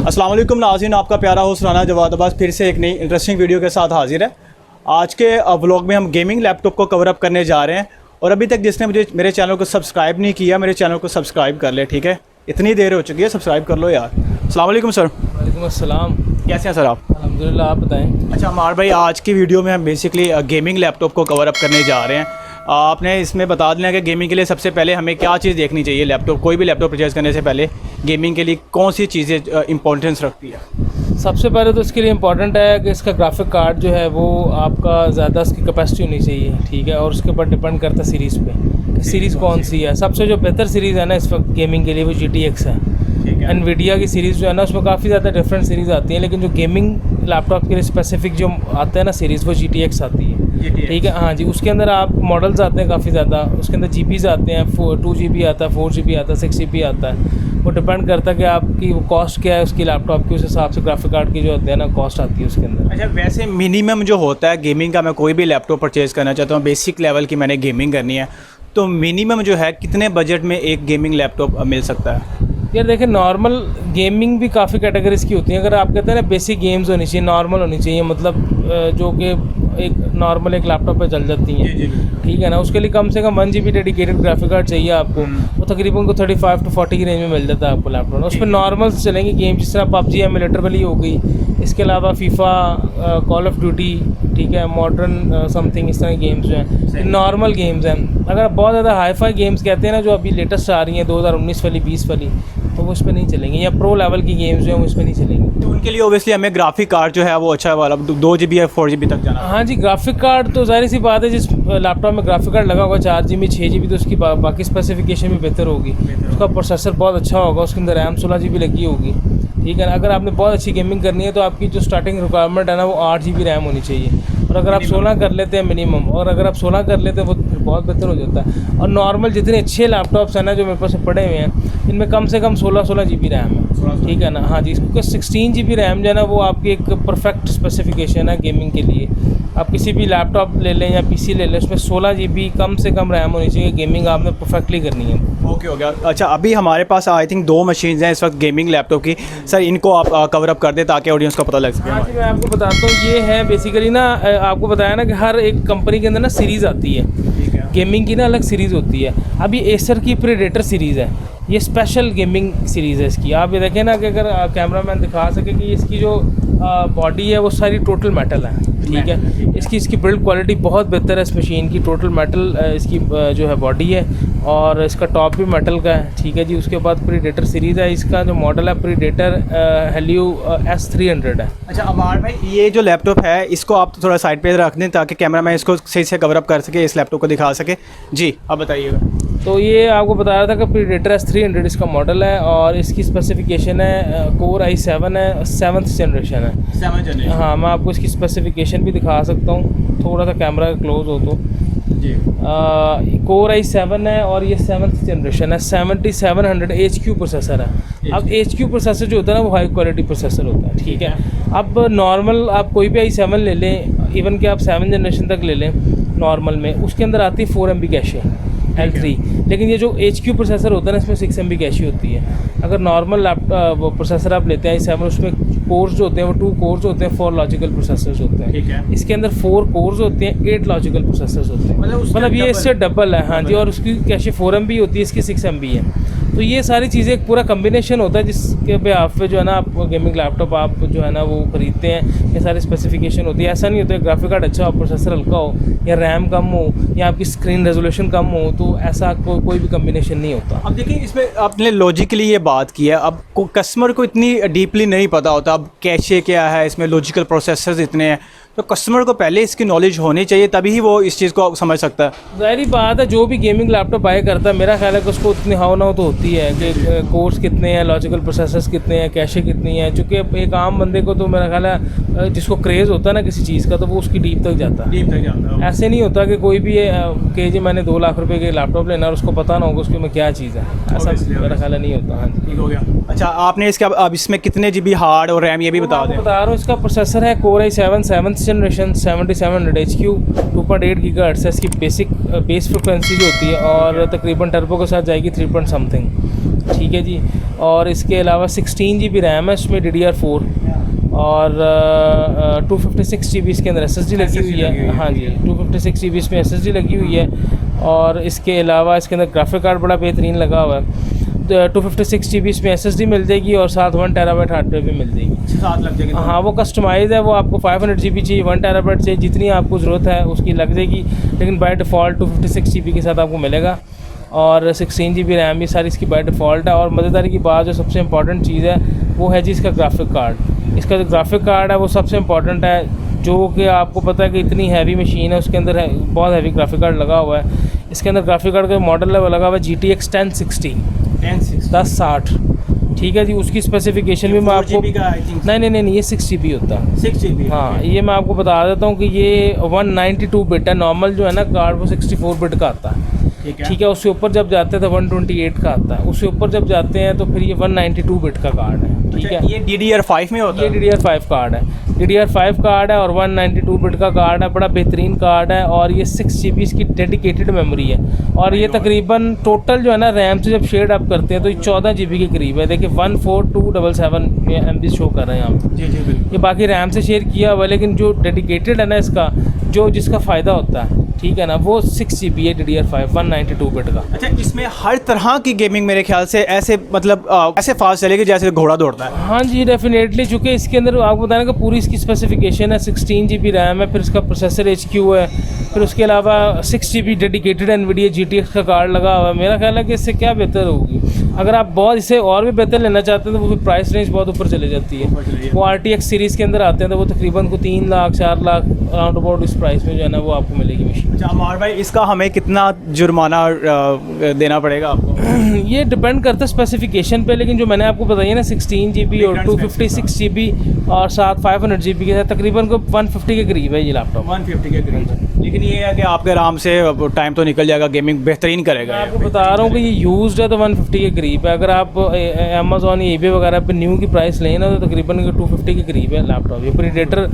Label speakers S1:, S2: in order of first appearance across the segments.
S1: अस्सलाम वालेकुम नाज़रीन, आपका प्यारा होस्ट राना जवाद अब्बास फिर से एक नई इंटरेस्टिंग वीडियो के साथ हाजिर है। आज के व्लॉग में हम गेमिंग लैपटॉप को कवर अप करने जा रहे हैं और अभी तक जिसने मेरे चैनल को सब्सक्राइब नहीं किया, मेरे चैनल को सब्सक्राइब कर ले, ठीक है। इतनी देर हो चुकी है, सब्सक्राइब कर लो यार। अस्सलाम वालेकुम सर।
S2: वालेकुम अस्सलाम।
S1: कैसे हैं सर आप?
S2: अल्हम्दुलिल्लाह, आप बताएं।
S1: अच्छा अमार भाई, आज की वीडियो में हम बेसिकली गेमिंग लैपटॉप को कवर अप करने जा रहे हैं। आपने इसमें बता देना कि गेमिंग के लिए सबसे पहले हमें क्या चीज़ देखनी चाहिए। लैपटॉप, कोई भी लैपटॉप परचेज़ करने से पहले गेमिंग के लिए कौन सी चीज़ें इंपॉर्टेंस रखती है?
S2: सबसे पहले तो इसके लिए इम्पॉर्टेंट है कि इसका ग्राफिक कार्ड जो है वो आपका ज़्यादा इसकी कैपेसिटी होनी चाहिए, ठीक है। और उसके ऊपर डिपेंड करता है सीरीज़ पे, सीरीज़ कौन सी है। सबसे जो बेहतर सीरीज़ है ना इस वक्त गेमिंग के लिए वो GTX है। एनवीडिया की सीरीज़ जो है ना उसमें काफ़ी ज़्यादा डिफरेंट सीरीज़ आती हैं, लेकिन जो गेमिंग लैपटॉप के लिए स्पेसिफिक जो आता है ना सीरीज़, वो GTX आती है, ठीक है। हाँ जी, उसके अंदर आप मॉडल्स आते हैं काफ़ी ज़्यादा, उसके अंदर GBs आते हैं, 2 GB आता है, 4 GB आता है, 6 GB आता है। वो डिपेंड करता है कि आपकी वो कॉस्ट क्या है उसकी लैपटॉप की, उस हिसाब से ग्राफिक कार्ड की जो होती है ना कॉस्ट आती है उसके अंदर।
S1: अच्छा, वैसे मिनिमम जो होता है गेमिंग का, मैं कोई भी लैपटॉप परचेज़ करना चाहता हूँ, बेसिक लेवल की मैंने गेमिंग करनी है, तो मिनिमम जो है कितने बजट में एक गेमिंग लैपटॉप मिल सकता है?
S2: यार देखिए, नॉर्मल गेमिंग भी काफ़ी कैटेगरीज़ की होती हैं। अगर आप कहते हैं ना बेसिक गेम्स होनी चाहिए, नॉर्मल होनी चाहिए, मतलब जो कि एक नॉर्मल एक लैपटॉप पे चल जाती हैं, ठीक है ना। उसके लिए कम से कम 1 GB डेडिकेटेड ग्राफिक कार्ड चाहिए आपको। वो तकरीबन को 35 to 40 की रेंज में मिल जाता है आपको लैपटॉप। उस पर नॉर्मल चलेंगे गेम, जिस तरह PUBG एमुलेटर वाली हो गई, इसके अलावा FIFA, कॉल ऑफ ड्यूटी, ठीक है, मॉडर्न समथिंग, इस तरह गेम्स जो हैं नॉर्मल गेम्स हैं। अगर बहुत ज़्यादा हाई फाई गेम्स कहते हैं ना, जो अभी लेटेस्ट आ रही हैं 2019 वाली, 20 वाली, तो वो इस पर नहीं चलेंगे, या प्रो लेवल की गेम्स जो हैं वो इस पर नहीं चलेंगे।
S1: तो उनके लिए ओबियसली हमें ग्राफिक कार्ड जो है वो अच्छा वाला 2 GB या 4 GB तक जाना।
S2: हाँ जी, ग्राफिक कार्ड तो जाहिर सी बात है, जिस लैपटॉप में ग्राफिक कार्ड लगा होगा 4 GB 6 GB, तो उसकी बाकी स्पेसिफिकेशन भी बेहतर होगी। उसका प्रोसेसर बहुत अच्छा होगा, उसके अंदर रैम 16 GB लगी होगी, ठीक है ना। अगर आपने बहुत अच्छी गेमिंग करनी है तो आपकी जो स्टार्टिंग रिक्वायरमेंट है ना वो 8 GB रैम होनी चाहिए। और अगर आप 16 कर लेते हैं मिनिमम, और अगर आप 16 कर लेते हैं वो फिर बहुत बेहतर हो जाता है। और नॉर्मल जितने अच्छे लैपटॉप्स हैं ना जो मेरे पास पड़े हुए हैं, इनमें कम से कम 16 GB रैम है, ठीक है ना। हाँ जी, क्योंकि 16 GB रैम जो है ना वो आपकी एक परफेक्ट स्पेसिफिकेशन है गेमिंग के लिए। आप किसी भी लैपटॉप ले लें या PC ले लें, उसमें 16 GB कम से कम रैम होनी चाहिए। गेमिंग आपने परफेक्टली करनी है।
S1: ओके हो गया। अच्छा, अभी हमारे पास आई थिंक 2 मशीन्स हैं इस वक्त गेमिंग लैपटॉप की। सर इनको आप कवर अप कर दें ताकि ऑडियंस को पता लग सके।
S2: हाँ जी, मैं आपको बताता हूँ। ये है बेसिकली ना, आपको बताया ना कि हर एक कंपनी के अंदर ना सीरीज़ आती है,
S1: ठीक है।
S2: गेमिंग की ना अलग सीरीज़ होती है। अब ये एसर की प्रीडेटर सीरीज़ है, ये स्पेशल गेमिंग सीरीज़ है इसकी। आप ये देखें ना कि अगर कैमरा मैन दिखा सके कि इसकी जो बॉडी है वो सारी टोटल मेटल है, ठीक है। इसकी बिल्ड क्वालिटी बहुत बेहतर है इस मशीन की। टोटल मेटल इसकी जो है बॉडी है, और इसका टॉप भी मेटल का है, ठीक है जी। उसके बाद प्रीडेटर सीरीज़ है, इसका जो मॉडल है प्रीडेटर हेलियो S300 है।
S1: अच्छा अमार भाई, ये जो लैपटॉप है इसको आप थोड़ा साइड पे रख दें ताकि कैमरा मैन इसको सही से कवर अप कर सके, इस लैपटॉप को दिखा सके। जी आप बताइएगा।
S2: तो ये आपको बता रहा था कि प्रीडेटर S300 इसका मॉडल है, और इसकी स्पेसिफिकेशन है Core i7 है, 7th जनरेशन है।
S1: 7th generation.
S2: हाँ, मैं आपको इसकी स्पेसिफिकेशन भी दिखा सकता हूँ, थोड़ा सा कैमरा क्लोज हो तो।
S1: जी।
S2: Core i7 है और ये 7th जनरेशन है। 7700 HQ प्रोसेसर है। अब HQ प्रोसेसर जो होता है ना वो हाई क्वालिटी प्रोसेसर होता है, ठीक है। अब नॉर्मल आप कोई भी i7 ले लें, इवन कि आप 7 जनरेशन तक ले लें नॉर्मल में, उसके अंदर आती है 4 MB कैशे L3, लेकिन ये जो HQ प्रोसेसर होता है ना इसमें 6 MB कैशे होती है। अगर नॉर्मल लैपटॉप प्रोसेसर आप लेते हैं i7, उसमें कोर्स जो होते हैं वो 2 कोर्स होते हैं, 4 लॉजिकल प्रोसेसर्स होते हैं,
S1: ठीक है।
S2: इसके अंदर 4 कोर्स होते हैं, 8 लॉजिकल प्रोसेसर्स होते हैं, मतलब ये इससे डबल है। हाँ जी, और उसकी कैशे 4 MB होती है, इसकी 6 MB है। तो ये सारी चीज़ें एक पूरा कम्बिनेशन होता है जिसके पे आप जो है ना आप गेमिंग लैपटॉप आप जो है ना वो ख़रीदते हैं। ये सारी स्पेसिफिकेशन होती है। ऐसा नहीं होता है ग्राफिक कार्ड अच्छा हो, प्रोसेसर हल्का हो, या रैम कम हो, या आपकी स्क्रीन रेजोल्यूशन कम हो, तो ऐसा कोई भी कम्बिनेशन नहीं होता।
S1: अब देखिए, इसमें आपने लॉजिकली ये बात की है, अब कस्टमर को इतनी डीपली नहीं पता होता अब कैशे क्या है, इसमें लॉजिकल प्रोसेसर्स इतने हैं, तो कस्टमर को पहले इसकी नॉलेज होनी चाहिए, तभी ही वो इस चीज़ को समझ सकता है।
S2: ज़ाहिर बात है, जो भी गेमिंग लैपटॉप बाय करता है मेरा ख्याल है कि उसको उतनी हाव ना हो तो होती है कि कोर्स कितने हैं, लॉजिकल प्रोसेसर्स कितने हैं, कैशे कितनी है। चूँकि एक आम बंदे को तो मेरा ख्याल है जिसको क्रेज़ होता है ना किसी चीज़ का, तो वो उसकी डीप तक जाता है। ऐसे नहीं होता कि कोई भी कि जी मैंने 2 लाख रुपए के लैपटॉप लेना और उसको पता ना होगा उसके में क्या चीज़ है, ऐसा मेरा ख्याल नहीं होता। हाँ जी,
S1: ठीक हो गया। अच्छा, आपने इसका अब इसमें कितने GB हार्ड और रैम ये भी बता दें।
S2: बता रहा हूँ, इसका प्रोसेसर है Core i7 7th generation 7700 HQ, 2.8 GHz है इसकी बेस फ्रिक्वेंसी जो होती है, और तकरीबन टर्बो के साथ जाएगी 3 पॉइंट समथिंग। ठीक है जी। और इसके अलावा 16 GB रैम है इसमें, DDR4, और 256 GB इसके अंदर SSD लगी हुई है। हाँ जी, 256 GB इसमें SSD लगी हुई है। और इसके अलावा इसके अंदर ग्राफिक कार्ड बड़ा बेहतरीन लगा हुआ है। 256 GB इसमें SSD मिल जाएगी और साथ 1 TB हार्ड ड्राइव भी मिल जाएगी,
S1: साथ लग जाएगी।
S2: हाँ, वो कस्टमाइज़ है, वो आपको 500 GB चाहिए, 1 TB चाहिए, जितनी आपको ज़रूरत है उसकी लग जाएगी। लेकिन बाय डिफ़ॉल्ट 256 GB के साथ आपको मिलेगा। और 16 GB रैम, ये सारी इसकी बाय डिफ़ॉल्ट है। और मज़ेदारी की बात जो सबसे इंपॉर्टेंट चीज़ है वो है जी इसका ग्राफिक कार्ड। इसका जो ग्राफिक कार्ड है वो सबसे इंपॉर्टेंट है, जो कि आपको पता है कि इतनी हैवी मशीन है, उसके अंदर है बहुत हैवी ग्राफिक कार्ड लगा हुआ है। इसके अंदर ग्राफिक कार्ड का मॉडल है वो लगा हुआ है GTX 1060, 1060, ठीक है जी। उसकी स्पेसिफिकेशन भी मैं आपको, नहीं, ये 6 GB होता है,
S1: 6 GB।
S2: हाँ, ये मैं आपको बता देता हूँ कि ये 192 बिट है। नॉर्मल जो है ना कार्ड वो 64 बिट का आता है, ठीक है। उससे ऊपर जब जाते हैं तो 128 का आता है, उससे ऊपर जब जाते हैं तो फिर ये 192 बिट का कार्ड है, ठीक है।
S1: ये DDR5 में होता है?
S2: ये DDR5 कार्ड है, DDR5 कार्ड है और 192 बिट का कार्ड है, बड़ा बेहतरीन कार्ड है। और ये 6 GB इसकी डेडिकेटेड मेमोरी है। और ये तकरीबन टोटल जो है ना रैम से जब शेड अप करते हैं तो ये 14 GB के करीब है। देखिए 14277 MB शो कर रहे हैं यहाँ पे।
S1: जी बिल्कुल।
S2: ये बाकी रैम से शेयर किया हुआ है, लेकिन जो डेडिकेटेड है ना इसका, जो जिसका फ़ायदा होता है, ठीक है ना, वो 6 GB है DDR5 192 बिट का।
S1: अच्छा, इसमें हर तरह की गेमिंग मेरे ख्याल से ऐसे मतलब ऐसे फास्ट चलेगी जैसे घोड़ा दौड़ता है।
S2: हाँ जी, डेफिनेटली, चूँकि इसके अंदर आपको बताना कि पूरी इसकी स्पेसिफिकेशन है, 16 GB रैम है, फिर इसका प्रोसेसर HQ है, फिर उसके अलावा 6 GB डेडिकेटेड NVIDIA GTX का कार्ड लगा हुआ है। मेरा ख्याल है कि इससे क्या बेहतर होगी। अगर आप बहुत इसे और भी बेहतर लेना चाहते हैं तो वो प्राइस रेंज बहुत ऊपर चले जाती है। वो RTX सीरीज़ के अंदर आते हैं तो वो तकरीबन को 3 लाख 4 लाख अराउंड अबाउट इस प्राइस में जो है ना वो आपको मिलेगी मशीन।
S1: अच्छा अमार भाई, इसका हमें कितना जुर्माना देना पड़ेगा आपको?
S2: ये डिपेंड करता है स्पेसिफिकेशन पे, लेकिन जो मैंने आपको बताई है ना 16 GB और 256 GB और साथ 500 GB के साथ तकरीबन को 150 के करीब है ये लैपटॉप।
S1: 150 के करीब। लेकिन ये है कि आपके आराम से टाइम तो निकल जाएगा, गेमिंग बेहतरीन करेगा।
S2: मैं आपको बता रहा हूँ कि ये यूज्ड है तो 150 के करीब है। अगर आप अमेज़ॉन या eBay वगैरह पे न्यू की प्राइस लें ना तो तकरीबन 250 के करीब है लैपटॉप। ये प्रीडेटर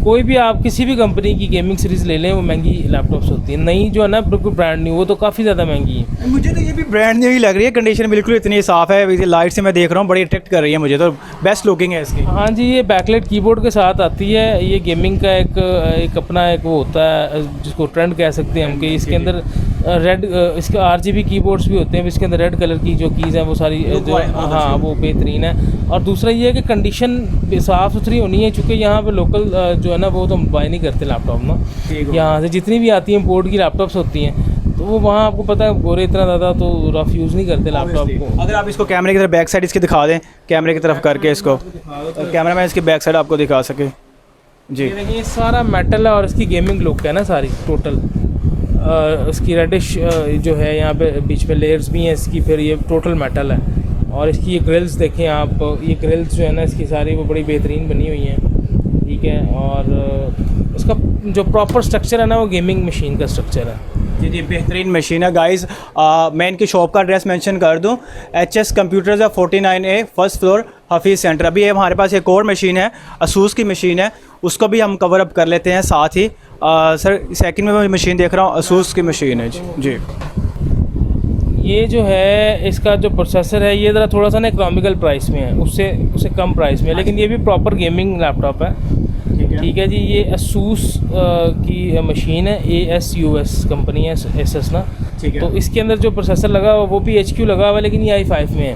S2: कोई भी आप किसी भी कंपनी की गेमिंग सीरीज़ ले लें वो महंगी लैपटॉप्स होती है। नई जो है ना बिल्कुल ब्रांड न्यू, वो तो काफ़ी ज़्यादा महंगी है।
S1: मुझे तो ये भी ब्रांड न्यू ही लग रही है, कंडीशन बिल्कुल इतनी साफ़ है, लाइट से मैं देख रहा हूँ बड़ी अट्रैक्ट कर रही है मुझे, तो बेस्ट लुकिंग है इसकी।
S2: हाँ जी, ये बैकलाइट कीबोर्ड के साथ आती है। ये गेमिंग का एक अपना एक वो होता है जिसको ट्रेंड कह सकते हैं हम, कि इसके अंदर रेड इसके RGB कीबोर्ड्स भी होते हैं, इसके अंदर रेड कलर की जो कीज़ हैं वो सारी जो, हाँ, वो बेहतरीन है। और दूसरा ये है कि कंडीशन साफ़ सुथरी होनी है, चूँकि यहाँ पे लोकल जो है ना वो तो बाय नहीं करते लैपटॉप ना, यहाँ से जितनी भी आती हैं इम्पोर्ट की लैपटॉप्स होती हैं तो वो वहाँ आपको पता है गोरे इतना ज़्यादा तो रफ यूज़ नहीं करते लैपटॉप को।
S1: अगर आप इसको कैमरे की तरफ बैक साइड इसकी दिखा दें, कैमरे की तरफ करके इसको, कैमरा मैन इसकी बैक साइड आपको दिखा सके जी।
S2: देखिए सारा मेटल है और इसकी गेमिंग लुक है ना सारी टोटल, इसकी रेडिश जो है यहाँ पे बीच में लेयर्स भी हैं इसकी, फिर ये टोटल मेटल है। और इसकी ये ग्रिल्स देखें आप, ये ग्रिल्स जो है ना इसकी सारी वो बड़ी बेहतरीन बनी हुई हैं, ठीक है। और इसका जो प्रॉपर स्ट्रक्चर है ना वो गेमिंग मशीन का स्ट्रक्चर है।
S1: जी बेहतरीन मशीन है गाइज़। मैं इनकी शॉप का एड्रेस मेंशन कर दूं, HS कंप्यूटर्स है 49A first floor Hafeez centre. अभी ये हमारे पास एक और मशीन है, असूस की मशीन है, उसको भी हम कवर अप कर लेते हैं साथ ही। सर सेकंड में मैं मशीन देख रहा हूँ, असूस की मशीन है जी।
S2: ये जो है इसका जो प्रोसेसर है ये ज़रा थोड़ा सा ना इकोनॉमिकल प्राइस में है, उससे कम प्राइस में है, लेकिन ये भी प्रॉपर गेमिंग लैपटॉप है, ठीक है जी। ये asus की मशीन है, ASUS कंपनी है, एसस ना, तो इसके अंदर जो प्रोसेसर लगा हुआ वो भी HQ लगा हुआ है, लेकिन ये i5 में है।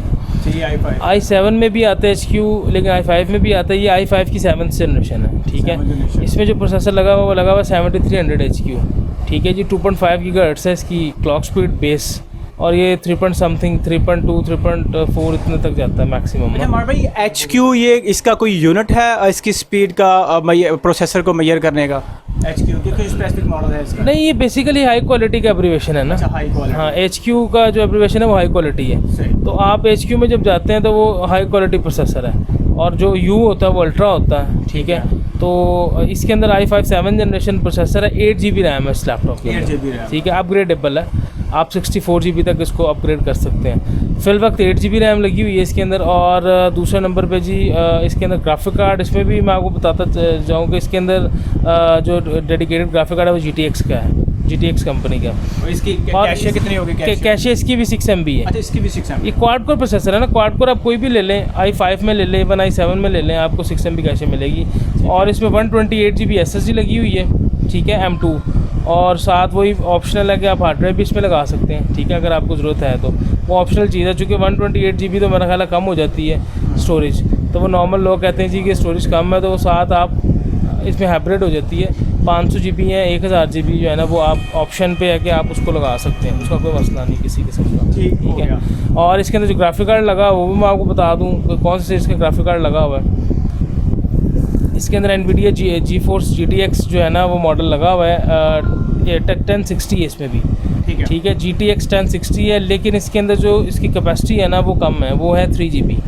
S2: i7 में भी आता है HQ, लेकिन i5 में भी आता है। ये i5 की 7th जनरेशन है, ठीक है। इसमें जो प्रोसेसर लगा हुआ वो लगा हुआ 7300 HQ, ठीक है जी। 2.5 GHz है इसकी क्लॉक स्पीड बेस, और ये 3 समथिंग 3.2 3.4 इतने तक जाता है मैक्सिमम।
S1: अच्छा हमारे भाई HQ ये इसका कोई यूनिट है इसकी स्पीड का प्रोसेसर को मेजर करने का? HQ की कोई स्पेसिफिक मॉडल है इसका?
S2: नहीं, ये बेसिकली हाई क्वालिटी का एब्रीवेशन है ना।
S1: अच्छा, हाई क्वालिटी।
S2: हाँ, HQ का जो एब्रीवेशन है वो हाई क्वालिटी है। तो आप HQ में जब जाते हैं तो वो हाई क्वालिटी प्रोसेसर है, और जो U होता है वो अल्ट्रा होता है, ठीक है। तो इसके अंदर i5 7th जनरेशन प्रोसेसर है, 8 GB रैम है इस लैपटॉप के अंदर, ठीक है। अपग्रेडेबल है, आप 64 GB तक इसको अपग्रेड कर सकते हैं। फिल वक्त 8 GB रैम लगी हुई है इसके अंदर। और दूसरे नंबर पे जी इसके अंदर ग्राफिक कार्ड, इसमें भी मैं आपको बताता जाऊँ कि इसके अंदर जो डेडिकेटेड ग्राफिक कार्ड है वो GTX का है, GTX कंपनी का।
S1: और इसकी
S2: और
S1: कैशे कितनी होगी?
S2: कैशे इसकी भी 6 MB है।
S1: अच्छा, इसकी भी 6 MB।
S2: ये क्वाड कोर प्रोसेसर है ना, क्वाड कोर आप कोई भी ले लें, i5 में ले लें, इवन i7 में ले लें, आपको 6 MB कैशे मिलेगी। और इसमें 128 GB SSD लगी हुई है, ठीक है, M2। और साथ वही ऑप्शनल है कि आप हार्ड ड्राइव भी इसमें लगा सकते हैं, ठीक है, अगर आपको ज़रूरत है तो। वो ऑप्शनल चीज़ है, चूँकि 128 GB तो मेरा ख्याल है कम हो जाती है स्टोरेज, तो वो नॉर्मल लोग कहते हैं जी कि स्टोरेज कम है, तो वो साथ आप इसमें हाइब्रिड हो जाती है। 500 GB है, 1000 GB जो है ना, वो आप ऑप्शन पे है कि आप उसको लगा सकते हैं, उसका कोई मसला नहीं किसी किस्म का, ठीक है। और इसके अंदर जो ग्राफिक कार्ड लगा वो भी मैं आपको बता दूँ कौन से इसका ग्राफिक कार्ड लगा हुआ है। इसके अंदर NVIDIA GeForce GTX जो है ना वो मॉडल लगा हुआ है, 1060 है इसमें भी, ठीक है। GTX 1060 है, लेकिन इसके अंदर जो इसकी कैपेसिटी है ना वो कम है, वो है 3 GB।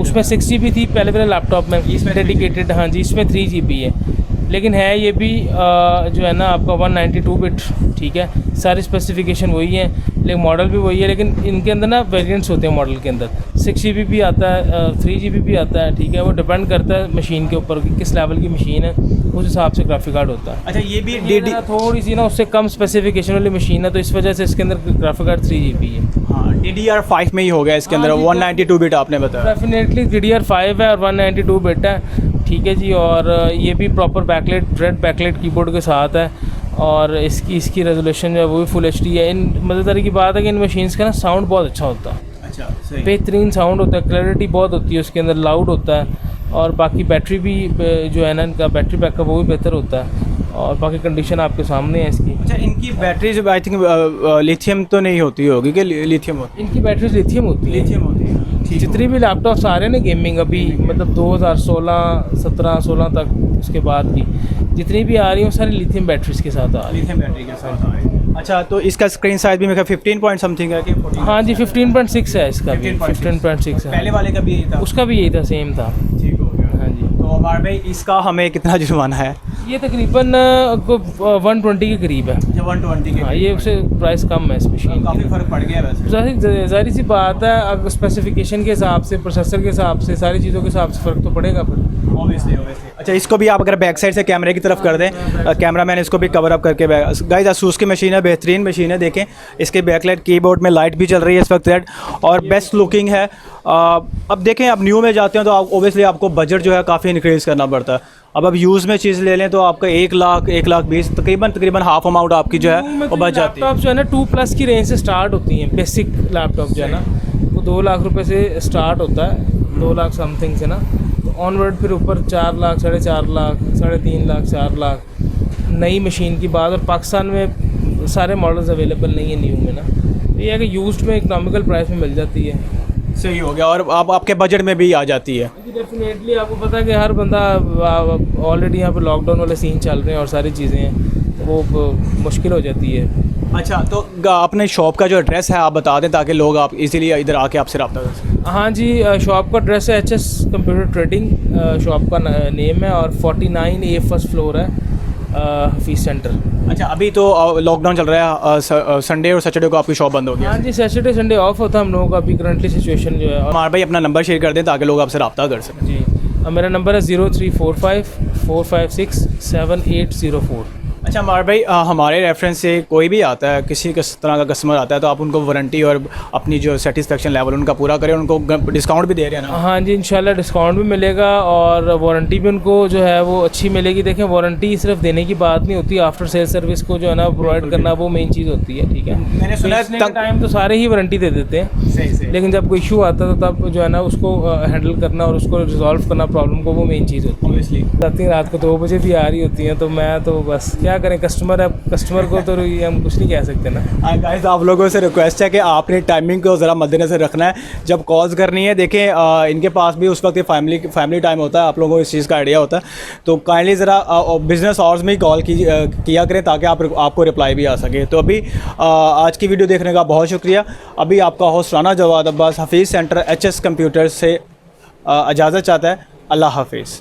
S2: उसमें 6 GB थी पहले वाले लैपटॉप में, इसमें डेडिकेटेड, हाँ जी, इसमें 3 GB है। लेकिन है ये भी जो है ना आपका 192 बिट, ठीक है। सारी स्पेसिफिकेशन वही है, लेकिन मॉडल भी वही है, लेकिन इनके अंदर ना वेरिएंट्स होते हैं मॉडल के अंदर। 6 GB भी आता है, 3 GB भी आता है, ठीक है। वो डिपेंड करता है मशीन के ऊपर कि किस लेवल की मशीन है, उस हिसाब से ग्राफिक कार्ड होता है।
S1: अच्छा, ये भी
S2: थोड़ी सी ना उससे कम स्पेसिफिकेशन वाली मशीन है, तो इस वजह से इसके अंदर ग्राफिक कार्ड 3 GB है।
S1: हाँ, DDR5 में ही हो गया इसके अंदर, 192 बिट आपने बताया।
S2: डेफिनेटली DDR5 है और 192 बिट है, ठीक है जी। और ये भी proper backlight, red backlight keyboard के साथ है, और इसकी रेजोल्यूशन जो है वो भी फुल HD है। इन मज़ेदारी की बात है कि इन मशीन्स का ना साउंड बहुत अच्छा होता है,
S1: अच्छा, सही,
S2: बेहतरीन साउंड होता है, क्लैरिटी बहुत होती है उसके अंदर, लाउड होता है। और बाकी बैटरी भी जो है ना, इनका बैटरी बैकअप वो भी बेहतर होता है, और बाकी कंडीशन आपके सामने है इसकी।
S1: अच्छा, इनकी बैटरीज आई थिंक लिथियम तो नहीं होती होगी कि लिथियम होती?
S2: इनकी बैटरीज लिथियम होती है।
S1: लिथियम होती है,
S2: जितनी भी लैपटॉप्स आ रहे हैं ना गेमिंग अभी, मतलब 2016, 17, 16 तक, उसके बाद की जितनी भी आ रही हैं वो सारी लिथियम बैटरीज के साथ आ रही हैं।
S1: लिथियम बैटरी के साथ आ रही है। अच्छा, तो इसका स्क्रीन साइज भी मेरा 15 पॉइंट समथिंग है कि 14?
S2: हाँ जी, 15.6 है इसका भी, 15.6 है।
S1: पहले वाले का भी यही था?
S2: उसका भी यही था, सेम था।
S1: ठीक हो गया।
S2: हाँ जी।
S1: तो अमार भाई, इसका हमें कितना जुर्माना है?
S2: ये तकरीबन 120 के करीब है।
S1: 120 के?
S2: हाँ, ये उससे प्राइस कम है इस मशीन।
S1: काफ़ी फ़र्क पड़ गया वैसे।
S2: ज़ाहिर सी बात है, अगर स्पेसिफिकेशन के हिसाब से, प्रोसेसर के हिसाब से, सारी चीज़ों के हिसाब से फ़र्क तो पड़ेगा फिर।
S1: Obviously. अच्छा, इसको भी आप अगर बैक साइड से कैमरे की तरफ कर दें, कैमरा मैन इसको भी कवर अप करके, गाइस ASUS की मशीन है, बेहतरीन मशीन है। देखें इसके बैकलाइट कीबोर्ड में लाइट भी चल रही है इस वक्त रेड, और बेस्ट लुकिंग है। अब देखें, आप न्यू में जाते हैं तो ओबियसली आपको बजट जो है काफ़ी इंक्रीज़ करना पड़ता है। अब यूज़ में चीज़ ले लें तो आपका 1 लाख 1,20,000 तकरीबन हाफ अमाउंट आपकी जो है वो बच जाती है।
S2: लैपटॉप जो है ना 2+ की रेंज से स्टार्ट होती हैं, बेसिक लैपटॉप जो है ना वो 2 लाख रुपए से स्टार्ट होता है, 2 लाख समथिंग से ना, तो ऑनवर्ड फिर ऊपर 4 लाख, 4.5 लाख, 3.5 लाख, 4 लाख नई मशीन की बात। और पाकिस्तान में सारे मॉडल्स अवेलेबल नहीं है न्यू में ना, तो ये है कि यूज्ड में इकोनॉमिकल प्राइस में मिल जाती है।
S1: सही हो गया, और आपके बजट में भी आ जाती है।
S2: डेफिनेटली आपको पता है कि हर बंदा ऑलरेडी यहाँ पे लॉकडाउन वाले सीन चल रहे हैं और सारी चीज़ें हैं, तो वो मुश्किल हो जाती है।
S1: अच्छा, तो अपने शॉप का जो एड्रेस है आप बता दें ताकि लोग आप इजीली इधर आके आपसे रब्ता कर सकें।
S2: हाँ जी, शॉप का एड्रेस है HS कंप्यूटर ट्रेडिंग, शॉप का नेम है, और 49A फर्स्ट फ्लोर है, हफीज़ सेंटर।
S1: अच्छा, अभी तो लॉकडाउन चल रहा है, संडे और सैटरडे को आपकी शॉप बंद होगी?
S2: हाँ जी, सैटरडे संडे ऑफ होता है हम लोगों का अभी करंटली सिचुएशन जो है।
S1: हमारे भाई अपना नंबर शेयर कर दें ताकि लोग आपसे रब्ता कर सकें।
S2: जी, मेरा नंबर है 0345 456 7804।
S1: अच्छा हमारे भाई, हमारे रेफरेंस से कोई भी आता है, किसी तरह का कस्टमर आता है, तो आप उनको वारंटी और अपनी जो सेटिस्फेक्शन लेवल उनका पूरा करें, उनको डिस्काउंट भी दे रहे हैं ना?
S2: हाँ जी, इंशाल्लाह डिस्काउंट भी मिलेगा और वारंटी भी उनको जो है वो अच्छी मिलेगी। देखें, वारंटी सिर्फ देने की बात नहीं होती, आफ्टर सेल सर्विस को जो है ना प्रोवाइड करना वो मेन चीज़ होती है, ठीक है।
S1: मैंने सुना है
S2: टाइम तो सारे ही वारंटी दे देते हैं,
S1: सही।
S2: लेकिन जब कोई इशू आता है तो तब जो है ना उसको हैंडल करना और उसको रिजॉल्व करना प्रॉब्लम को, वो मेन चीज़ होती है।
S1: ऑब्वियसली
S2: रात को 2 बजे भी आ रही होती हैं, तो मैं तो बस क्या करें, कस्टमर को तो हम कुछ नहीं कह सकते ना।
S1: गाइस, आप लोगों से रिक्वेस्ट है कि आपने टाइमिंग को ज़रा मद्देनज़र रखना है जब कॉल्स करनी है। देखें, इनके पास भी उस वक्त फैमिली टाइम होता है, आप लोगों को इस चीज़ का आइडिया होता है, तो काइंडली ज़रा बिज़नेस आवर्स में ही कॉल किया करें ताकि आपको रिप्लाई भी आ सके। तो अभी आज की वीडियो देखने का बहुत शुक्रिया। अभी आपका host Rana Jawad Abbas Hafeez center HS computers से इजाज़त चाहता है। अल्लाह हाफिज़।